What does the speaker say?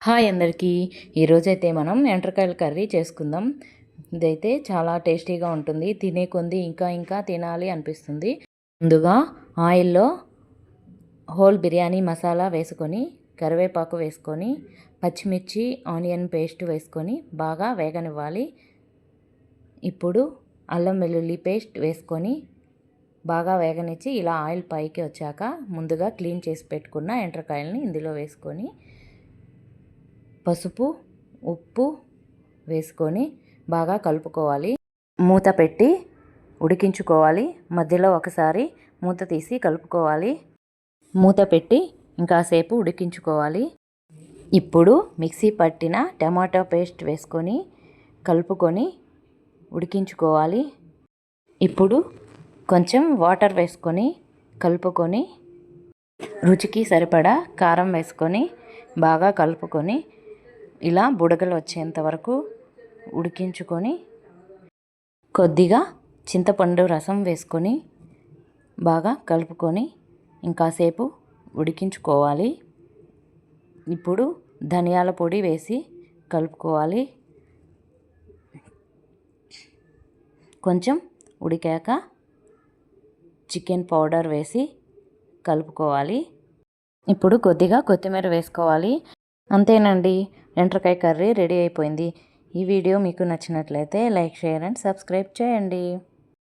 Hi అందరికీ. ఈరోజైతే మనం ఎండ్రకాయల కర్రీ చేసుకుందాం. ఇదైతే చాలా టేస్టీగా ఉంటుంది. తినే కొంది ఇంకా తినాలి అనిపిస్తుంది. ముందుగా ఆయిల్లో హోల్ బిర్యానీ మసాలా వేసుకొని, కరివేపాకు వేసుకొని, పచ్చిమిర్చి ఆనియన్ పేస్ట్ వేసుకొని బాగా వేగనివ్వాలి. ఇప్పుడు అల్లం వెల్లుల్లి పేస్ట్ వేసుకొని బాగా వేగనిచ్చి ఇలా ఆయిల్ పైకి వచ్చాక ముందుగా క్లీన్ చేసి పెట్టుకున్న ఎండ్రకాయలని ఇందులో వేసుకొని పసుపు ఉప్పు వేసుకొని బాగా కలుపుకోవాలి. మూత పెట్టి ఉడికించుకోవాలి. మధ్యలో ఒకసారి మూత తీసి కలుపుకోవాలి. మూత పెట్టి ఇంకాసేపు ఉడికించుకోవాలి. ఇప్పుడు మిక్సీ పట్టిన టమాటో పేస్ట్ వేసుకొని కలుపుకొని ఉడికించుకోవాలి. ఇప్పుడు కొంచెం వాటర్ వేసుకొని కలుపుకొని రుచికి సరిపడా కారం వేసుకొని బాగా కలుపుకొని ఇలా బుడగలు వచ్చేంత వరకు ఉడికించుకొని కొద్దిగా చింతపండు రసం వేసుకొని బాగా కలుపుకొని ఇంకాసేపు ఉడికించుకోవాలి. ఇప్పుడు ధనియాల పొడి వేసి కలుపుకోవాలి. కొంచెం ఉడికాక చికెన్ పౌడర్ వేసి కలుపుకోవాలి. ఇప్పుడు కొద్దిగా కొత్తిమీర వేసుకోవాలి. అంతేనండి, ఎండ్రకాయ కర్రీ రెడీ అయిపోయింది. ఈ వీడియో మీకు నచ్చినట్లయితే లైక్, షేర్ అండ్ సబ్స్క్రైబ్ చేయండి.